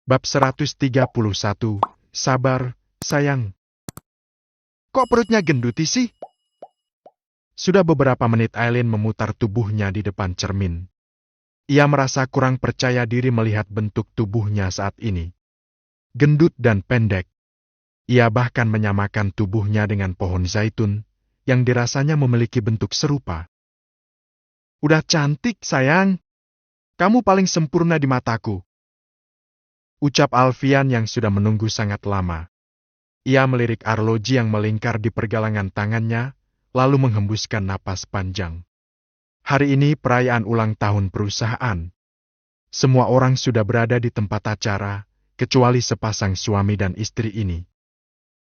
Bab 131, Sabar, sayang. Kok perutnya genduti sih? Sudah beberapa menit Aileen memutar tubuhnya di depan cermin. Ia merasa kurang percaya diri melihat bentuk tubuhnya saat ini. Gendut dan pendek. Ia bahkan menyamakan tubuhnya dengan pohon zaitun, yang dirasanya memiliki bentuk serupa. Udah cantik, sayang. Kamu paling sempurna di mataku. Ucap Alfian yang sudah menunggu sangat lama. Ia melirik arloji yang melingkar di pergelangan tangannya, lalu menghembuskan napas panjang. Hari ini perayaan ulang tahun perusahaan. Semua orang sudah berada di tempat acara, kecuali sepasang suami dan istri ini.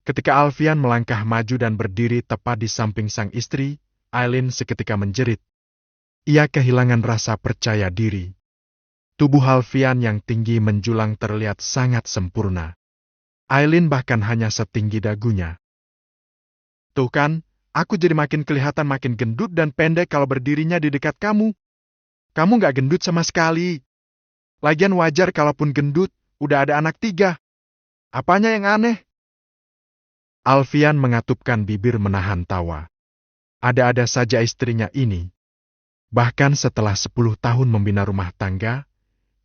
Ketika Alfian melangkah maju dan berdiri tepat di samping sang istri, Aileen seketika menjerit. Ia kehilangan rasa percaya diri. Tubuh Alfian yang tinggi menjulang terlihat sangat sempurna. Aileen bahkan hanya setinggi dagunya. Tuh kan, aku jadi makin kelihatan makin gendut dan pendek kalau berdirinya di dekat kamu. Kamu nggak gendut sama sekali. Lagian wajar kalaupun gendut, udah ada anak 3. Apanya yang aneh? Alfian mengatupkan bibir menahan tawa. Ada-ada saja istrinya ini. Bahkan setelah 10 tahun membina rumah tangga,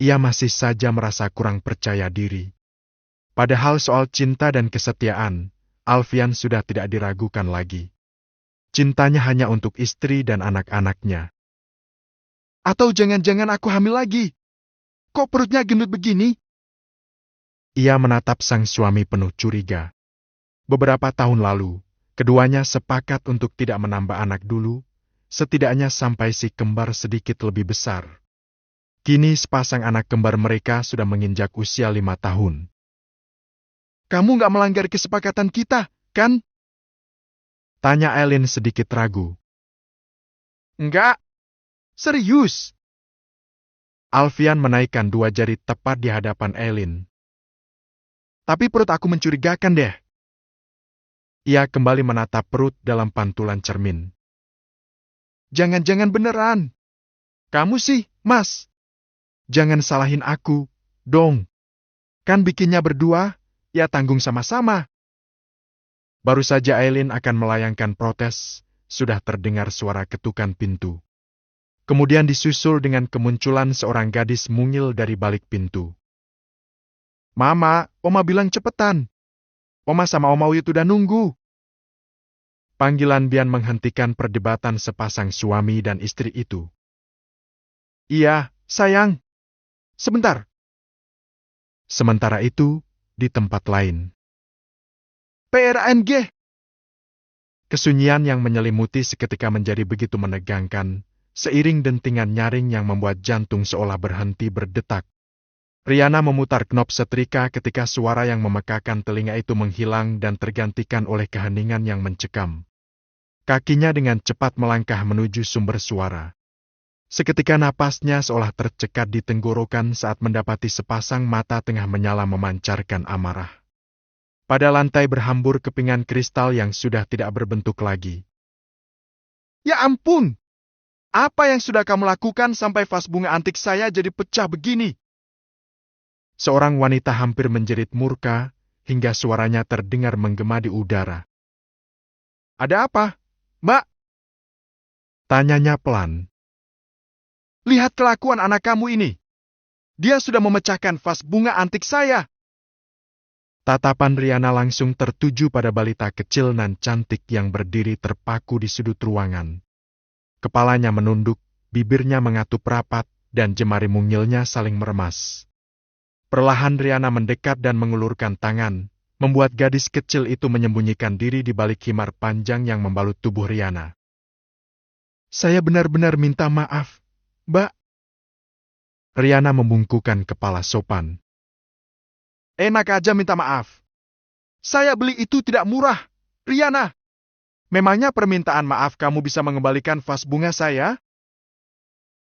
ia masih saja merasa kurang percaya diri. Padahal soal cinta dan kesetiaan, Alfian sudah tidak diragukan lagi. Cintanya hanya untuk istri dan anak-anaknya. Atau jangan-jangan aku hamil lagi? Kok perutnya gendut begini? Ia menatap sang suami penuh curiga. Beberapa tahun lalu, keduanya sepakat untuk tidak menambah anak dulu, setidaknya sampai si kembar sedikit lebih besar. Kini sepasang anak kembar mereka sudah menginjak usia 5 tahun. Kamu nggak melanggar kesepakatan kita, kan? Tanya Aileen sedikit ragu. Enggak. Serius. Alfian menaikkan 2 jari tepat di hadapan Aileen. Tapi perut aku mencurigakan deh. Ia kembali menatap perut dalam pantulan cermin. Jangan-jangan beneran. Kamu sih, Mas. Jangan salahin aku, dong. Kan bikinnya berdua, ya tanggung sama-sama. Baru saja Aileen akan melayangkan protes, sudah terdengar suara ketukan pintu. Kemudian disusul dengan kemunculan seorang gadis mungil dari balik pintu. Mama, Oma bilang cepetan. Oma sama Oma Uyut udah nunggu. Panggilan Bian menghentikan perdebatan sepasang suami dan istri itu. Iya, sayang. Sebentar. Sementara itu, di tempat lain. PRNG. Kesunyian yang menyelimuti seketika menjadi begitu menegangkan, seiring dentingan nyaring yang membuat jantung seolah berhenti berdetak. Riana memutar knop setrika ketika suara yang memekakan telinga itu menghilang dan tergantikan oleh keheningan yang mencekam. Kakinya dengan cepat melangkah menuju sumber suara. Seketika napasnya seolah tercekat di tenggorokan saat mendapati sepasang mata tengah menyala memancarkan amarah. Pada lantai berhambur kepingan kristal yang sudah tidak berbentuk lagi. Ya ampun! Apa yang sudah kamu lakukan sampai vas bunga antik saya jadi pecah begini? Seorang wanita hampir menjerit murka, hingga suaranya terdengar menggema di udara. Ada apa, Mbak? Tanyanya pelan. Lihat kelakuan anak kamu ini. Dia sudah memecahkan vas bunga antik saya. Tatapan Riana langsung tertuju pada balita kecil nan cantik yang berdiri terpaku di sudut ruangan. Kepalanya menunduk, bibirnya mengatup rapat, dan jemari mungilnya saling meremas. Perlahan Riana mendekat dan mengulurkan tangan, membuat gadis kecil itu menyembunyikan diri di balik khimar panjang yang membalut tubuh Riana. Saya benar-benar minta maaf, Mbak. Riana membungkukkan kepala sopan. Enak aja minta maaf. Saya beli itu tidak murah, Riana. Memangnya permintaan maaf kamu bisa mengembalikan vas bunga saya?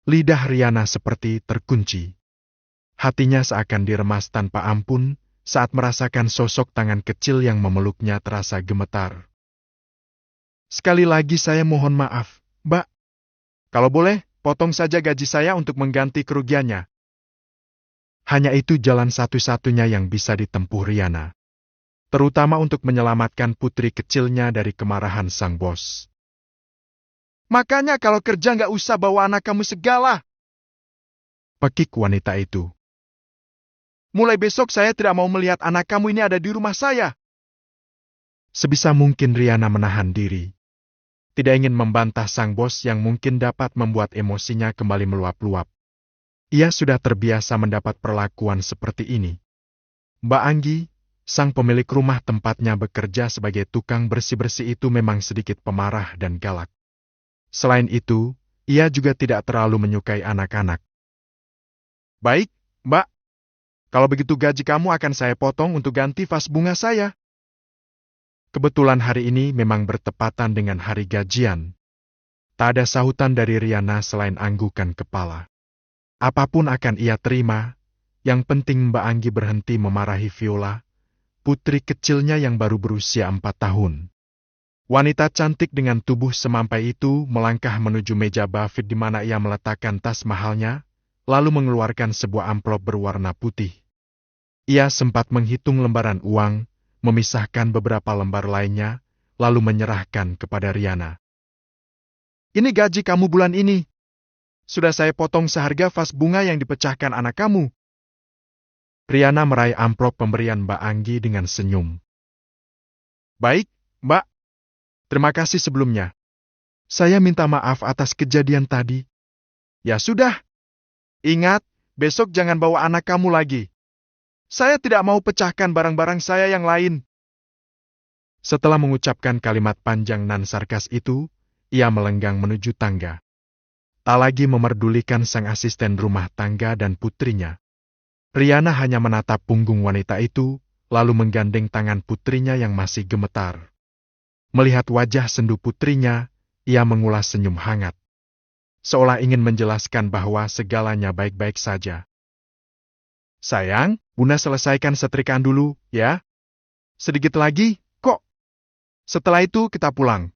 Lidah Riana seperti terkunci. Hatinya seakan diremas tanpa ampun saat merasakan sosok tangan kecil yang memeluknya terasa gemetar. Sekali lagi saya mohon maaf, Mbak. Kalau boleh, potong saja gaji saya untuk mengganti kerugiannya. Hanya itu jalan satu-satunya yang bisa ditempuh Riana. Terutama untuk menyelamatkan putri kecilnya dari kemarahan sang bos. Makanya kalau kerja nggak usah bawa anak kamu segala. Pekik wanita itu. Mulai besok saya tidak mau melihat anak kamu ini ada di rumah saya. Sebisa mungkin Riana menahan diri. Tidak ingin membantah sang bos yang mungkin dapat membuat emosinya kembali meluap-luap. Ia sudah terbiasa mendapat perlakuan seperti ini. Mbak Anggi, sang pemilik rumah tempatnya bekerja sebagai tukang bersih-bersih itu memang sedikit pemarah dan galak. Selain itu, ia juga tidak terlalu menyukai anak-anak. Baik, Mbak. Kalau begitu gaji kamu akan saya potong untuk ganti vas bunga saya. Kebetulan hari ini memang bertepatan dengan hari gajian. Tak ada sahutan dari Riana selain anggukan kepala. Apapun akan ia terima, yang penting Mbak Anggi berhenti memarahi Viola, putri kecilnya yang baru berusia 4 tahun. Wanita cantik dengan tubuh semampai itu melangkah menuju meja buffet di mana ia meletakkan tas mahalnya, lalu mengeluarkan sebuah amplop berwarna putih. Ia sempat menghitung lembaran uang, memisahkan beberapa lembar lainnya, lalu menyerahkan kepada Riana. Ini gaji kamu bulan ini. Sudah saya potong seharga vas bunga yang dipecahkan anak kamu. Riana meraih amplop pemberian Mbak Anggi dengan senyum. Baik, Mbak. Terima kasih sebelumnya. Saya minta maaf atas kejadian tadi. Ya sudah. Ingat, besok jangan bawa anak kamu lagi. Saya tidak mau pecahkan barang-barang saya yang lain. Setelah mengucapkan kalimat panjang nan sarkas itu, ia melenggang menuju tangga. Tak lagi memerdulikan sang asisten rumah tangga dan putrinya. Riana hanya menatap punggung wanita itu, lalu menggandeng tangan putrinya yang masih gemetar. Melihat wajah sendu putrinya, ia mengulas senyum hangat. Seolah ingin menjelaskan bahwa segalanya baik-baik saja. Sayang, Bunda selesaikan setrikaan dulu, ya. Sedikit lagi, kok. Setelah itu kita pulang.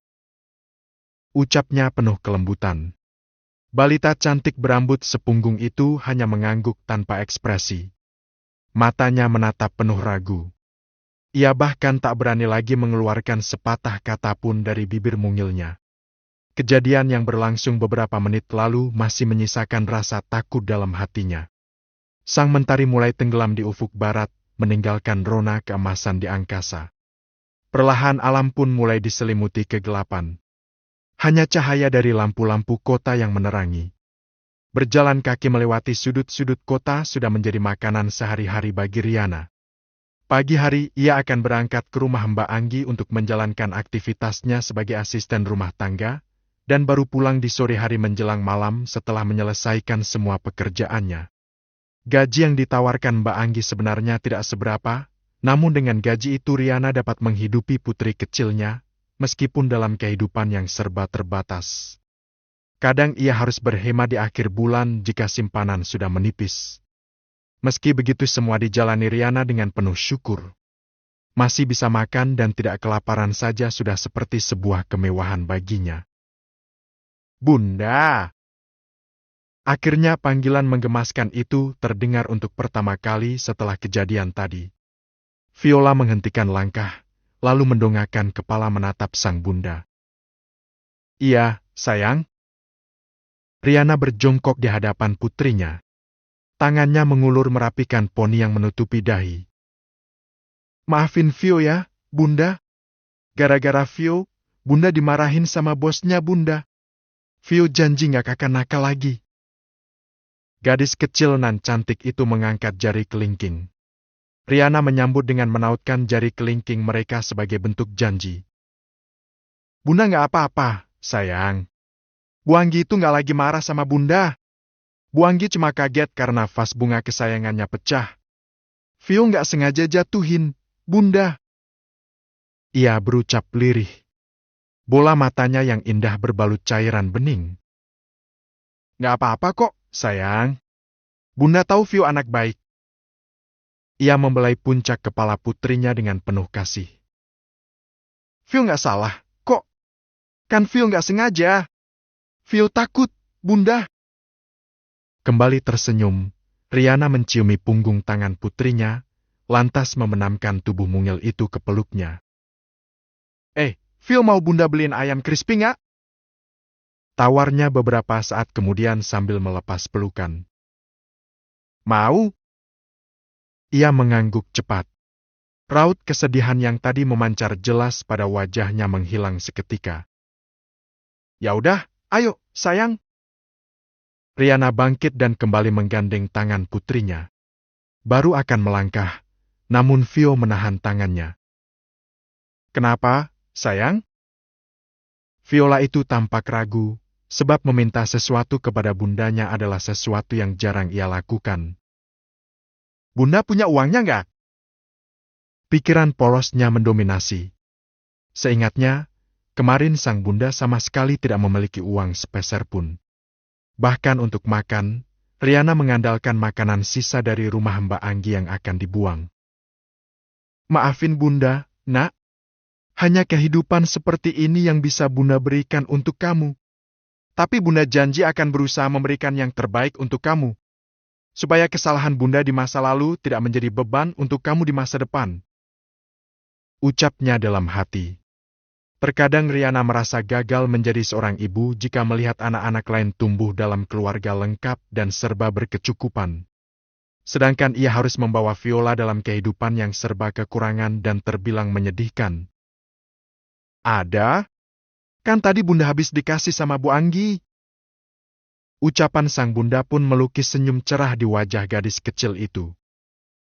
Ucapnya penuh kelembutan. Balita cantik berambut sepunggung itu hanya mengangguk tanpa ekspresi. Matanya menatap penuh ragu. Ia bahkan tak berani lagi mengeluarkan sepatah kata pun dari bibir mungilnya. Kejadian yang berlangsung beberapa menit lalu masih menyisakan rasa takut dalam hatinya. Sang mentari mulai tenggelam di ufuk barat, meninggalkan rona keemasan di angkasa. Perlahan alam pun mulai diselimuti kegelapan. Hanya cahaya dari lampu-lampu kota yang menerangi. Berjalan kaki melewati sudut-sudut kota sudah menjadi makanan sehari-hari bagi Riana. Pagi hari ia akan berangkat ke rumah Mbak Anggi untuk menjalankan aktivitasnya sebagai asisten rumah tangga, dan baru pulang di sore hari menjelang malam setelah menyelesaikan semua pekerjaannya. Gaji yang ditawarkan Mbak Anggi sebenarnya tidak seberapa, namun dengan gaji itu Riana dapat menghidupi putri kecilnya, meskipun dalam kehidupan yang serba terbatas. Kadang ia harus berhemat di akhir bulan jika simpanan sudah menipis. Meski begitu semua dijalani Riana dengan penuh syukur. Masih bisa makan dan tidak kelaparan saja sudah seperti sebuah kemewahan baginya. Bunda! Akhirnya panggilan menggemaskan itu terdengar untuk pertama kali setelah kejadian tadi. Viola menghentikan langkah, lalu mendongakkan kepala menatap sang bunda. Iya, sayang. Riana berjongkok di hadapan putrinya. Tangannya mengulur merapikan poni yang menutupi dahi. Maafin Vio ya, bunda. Gara-gara Vio, bunda dimarahin sama bosnya bunda. Vio janji gak akan nakal lagi. Gadis kecil nan cantik itu mengangkat jari kelingking. Riana menyambut dengan menautkan jari kelingking mereka sebagai bentuk janji. Bunda gak apa-apa, sayang. Bu Anggi itu gak lagi marah sama bunda. Bu Anggi cuma kaget karena vas bunga kesayangannya pecah. Vio gak sengaja jatuhin, bunda. Ia berucap lirih. Bola matanya yang indah berbalut cairan bening. Gak apa-apa kok, sayang. Bunda tahu Vio anak baik. Ia membelai puncak kepala putrinya dengan penuh kasih. Vio gak salah, kok. Kan Vio gak sengaja. Vio takut, bunda. Kembali tersenyum, Riana menciumi punggung tangan putrinya, lantas membenamkan tubuh mungil itu ke peluknya. Phil, mau bunda beliin ayam crispy nggak? Tawarnya beberapa saat kemudian sambil melepas pelukan. Mau? Ia mengangguk cepat. Raut kesedihan yang tadi memancar jelas pada wajahnya menghilang seketika. Ya udah, ayo, sayang. Riana bangkit dan kembali menggandeng tangan putrinya. Baru akan melangkah, namun Vio menahan tangannya. Kenapa, sayang? Viola itu tampak ragu, sebab meminta sesuatu kepada bundanya adalah sesuatu yang jarang ia lakukan. Bunda punya uangnya nggak? Pikiran polosnya mendominasi. Seingatnya, kemarin sang bunda sama sekali tidak memiliki uang sepeser pun. Bahkan untuk makan, Riana mengandalkan makanan sisa dari rumah Mbak Anggi yang akan dibuang. Maafin bunda, nak. Hanya kehidupan seperti ini yang bisa bunda berikan untuk kamu. Tapi bunda janji akan berusaha memberikan yang terbaik untuk kamu. Supaya kesalahan bunda di masa lalu tidak menjadi beban untuk kamu di masa depan. Ucapnya dalam hati. Terkadang Riana merasa gagal menjadi seorang ibu jika melihat anak-anak lain tumbuh dalam keluarga lengkap dan serba berkecukupan. Sedangkan ia harus membawa Viola dalam kehidupan yang serba kekurangan dan terbilang menyedihkan. Ada? Kan tadi bunda habis dikasih sama Bu Anggi. Ucapan sang bunda pun melukis senyum cerah di wajah gadis kecil itu.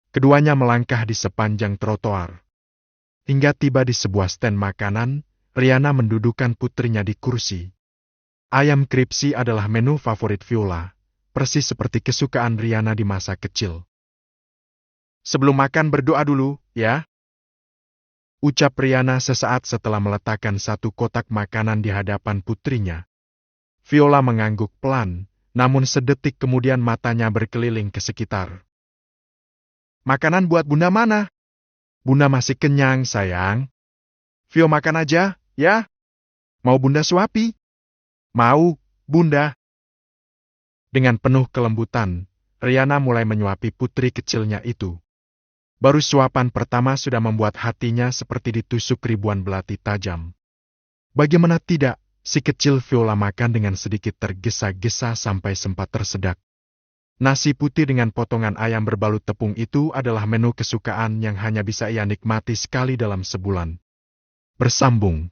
Keduanya melangkah di sepanjang trotoar. Hingga tiba di sebuah stand makanan, Riana mendudukkan putrinya di kursi. Ayam kripsi adalah menu favorit Viola, persis seperti kesukaan Riana di masa kecil. Sebelum makan berdoa dulu, ya? Ucap Riana sesaat setelah meletakkan satu kotak makanan di hadapan putrinya. Viola mengangguk pelan, namun sedetik kemudian matanya berkeliling ke sekitar. Makanan buat bunda mana? Bunda masih kenyang, sayang. Vio makan aja, ya? Mau bunda suapi? Mau, bunda. Dengan penuh kelembutan, Riana mulai menyuapi putri kecilnya itu. Baru suapan pertama sudah membuat hatinya seperti ditusuk ribuan belati tajam. Bagaimana tidak, si kecil Viola makan dengan sedikit tergesa-gesa sampai sempat tersedak. Nasi putih dengan potongan ayam berbalut tepung itu adalah menu kesukaan yang hanya bisa ia nikmati sekali dalam sebulan. Bersambung.